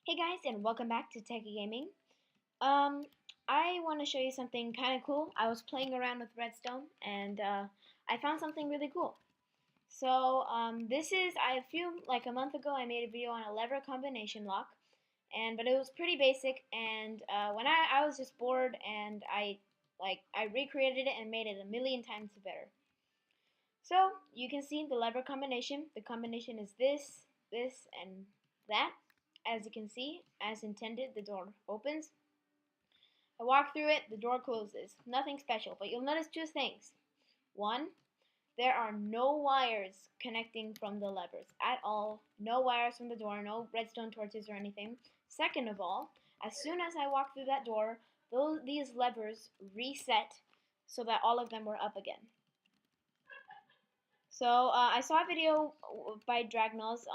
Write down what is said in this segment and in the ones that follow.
Hey guys, and welcome back to Techie Gaming. Um, I want to show you something kind of cool. I was playing around with Redstone, and I found something really cool. So like a month ago, I made a video on a lever combination lock, but it was pretty basic. And when I was just bored, and I recreated it and made it a million times better. So you can see the lever combination. The combination is this, and that. As you can see, as intended, the door opens. I walk through it, the door closes. Nothing special, but you'll notice two things. One, there are no wires connecting from the levers at all. No wires from the door, no redstone torches or anything. Second of all, as soon as I walk through that door, these levers reset so that all of them were up again. So I saw a video by Dragnolls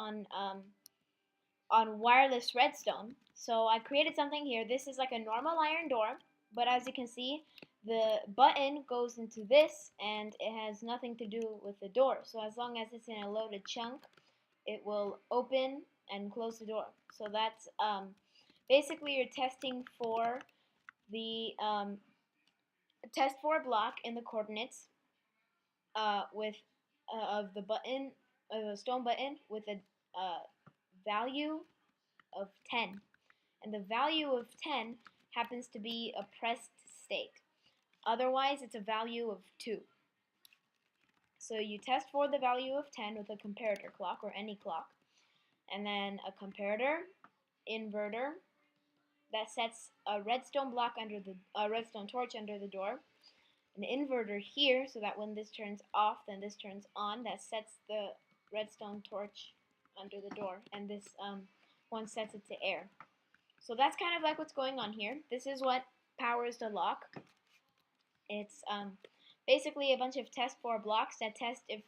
on wireless redstone. So I created something here. This is like a normal iron door, but as you can see, the button goes into this and it has nothing to do with the door. So as long as it's in a loaded chunk, it will open and close the door. So that's basically you're testing for the test for a block in the coordinates with of the button, a stone button with a value of 10. And the value of 10 happens to be a pressed state. Otherwise, it's a value of 2. So you test for the value of 10 with a comparator clock or any clock. And then a comparator, inverter, that sets a redstone block under the redstone torch under the door. An inverter here, so that when this turns off, then this turns on. That sets the redstone torch under the door, and this one sets it to air. So that's kind of like what's going on here. This is what powers the lock. It's basically a bunch of test for blocks that test if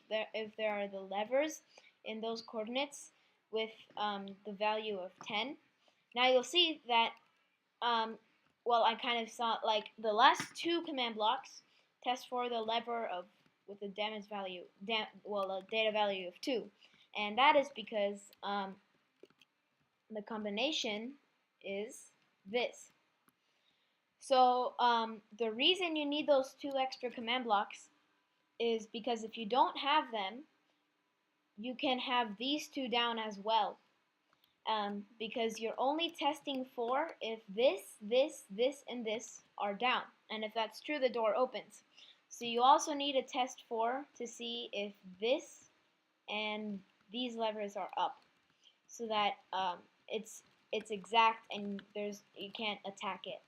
there are the levers in those coordinates with the value of 10. Now you'll see that well, I kind of saw like the last two command blocks test for the lever of with a damage value, a data value of 2, and that is because the combination is this. So the reason you need those two extra command blocks is because if you don't have them, you can have these two down as well. Because you're only testing for if this, and this are down. And if that's true, the door opens. So you also need a test for to see if this and these levers are up, so that it's exact and you can't attack it.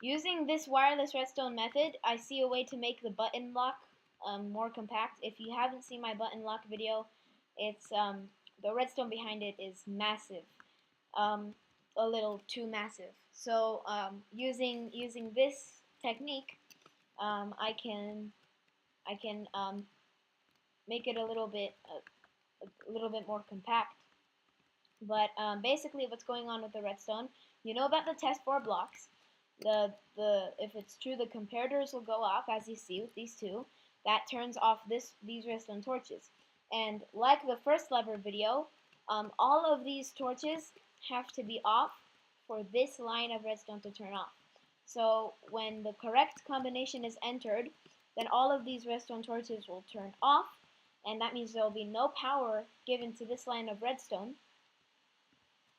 Using this wireless redstone method, I see a way to make the button lock more compact. If you haven't seen my button lock video, it's the redstone behind it is massive, a little too massive. So using this technique, I can make it a little bit more compact. But basically, what's going on with the redstone? You know about the test for blocks. If it's true, the comparators will go off, as you see with these two. That turns off these redstone torches. And like the first lever video, all of these torches have to be off for this line of redstone to turn off. So when the correct combination is entered, then all of these redstone torches will turn off, and that means there will be no power given to this line of redstone.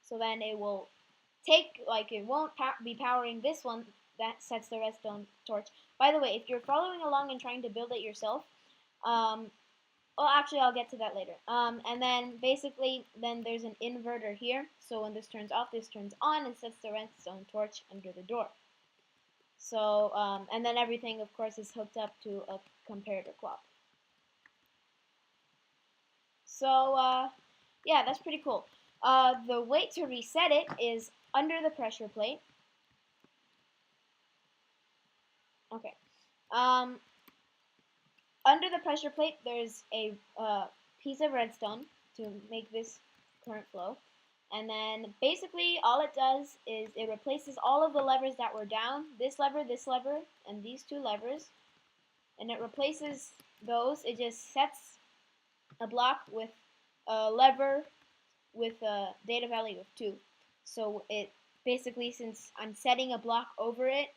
So then it will it won't be powering this one that sets the redstone torch. By the way, if you're following along and trying to build it yourself, well, actually, I'll get to that later. And then basically, then there's an inverter here. So when this turns off, this turns on and sets the redstone torch under the door. So, and then everything, of course, is hooked up to a comparator clock. So, yeah, that's pretty cool. The way to reset it is under the pressure plate. Okay. Under the pressure plate, there's a piece of redstone to make this current flow. And then basically all it does is it replaces all of the levers that were down, this lever, and these two levers. And it replaces those. It just sets a block with a lever with a data value of 2. So it basically, since I'm setting a block over it,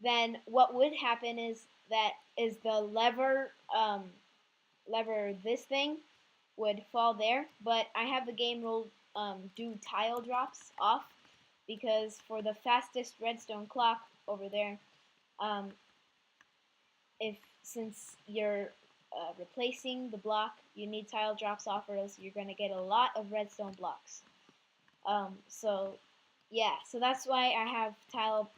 then what would happen is the lever this thing would fall there, but I have the game rule do tile drops off, because for the fastest redstone clock over there, um, if since you're replacing the block, you need tile drops off, or else you're going to get a lot of redstone blocks. So yeah, so that's why I have tile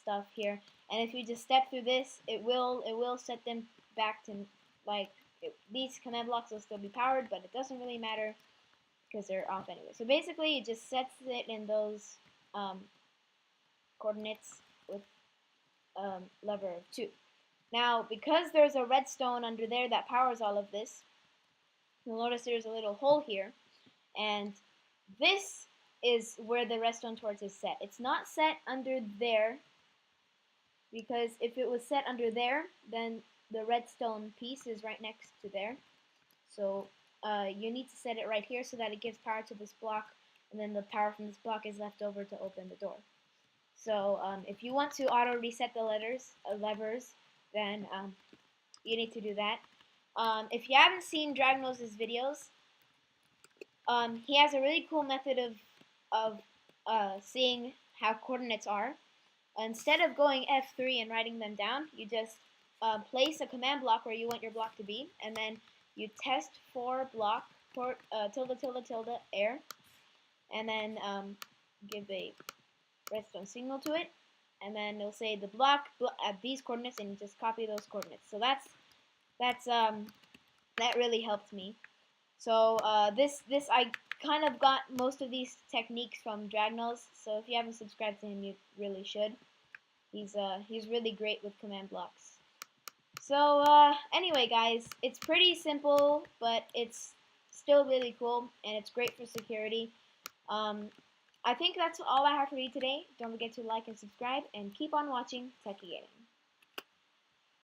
stuff here. And if you just step through this, it will set them back to like these command blocks will still be powered, but it doesn't really matter because they're off anyway. So basically, it just sets it in those coordinates with lever 2. Now, because there's a redstone under there that powers all of this, you'll notice there's a little hole here, and this is where the redstone torch is set. It's not set under there, because if it was set under there, then the redstone piece is right next to there. So you need to set it right here so that it gives power to this block, and then the power from this block is left over to open the door. So if you want to auto reset the levers, then you need to do that. If you haven't seen Dragnoz's videos, he has a really cool method of seeing how coordinates are. Instead of going F3 and writing them down, you just place a command block where you want your block to be, and then you test for block tilde tilde tilde air, and then give a redstone signal to it, and then it'll say the block at these coordinates, and you just copy those coordinates. So that really helped me. So this I kind of got most of these techniques from Dragnoz. So if you haven't subscribed to him, you really should. He's really great with command blocks. So anyway, guys, it's pretty simple, but it's still really cool, and it's great for security. I think that's all I have for you today. Don't forget to like and subscribe, and keep on watching Techie Gaming.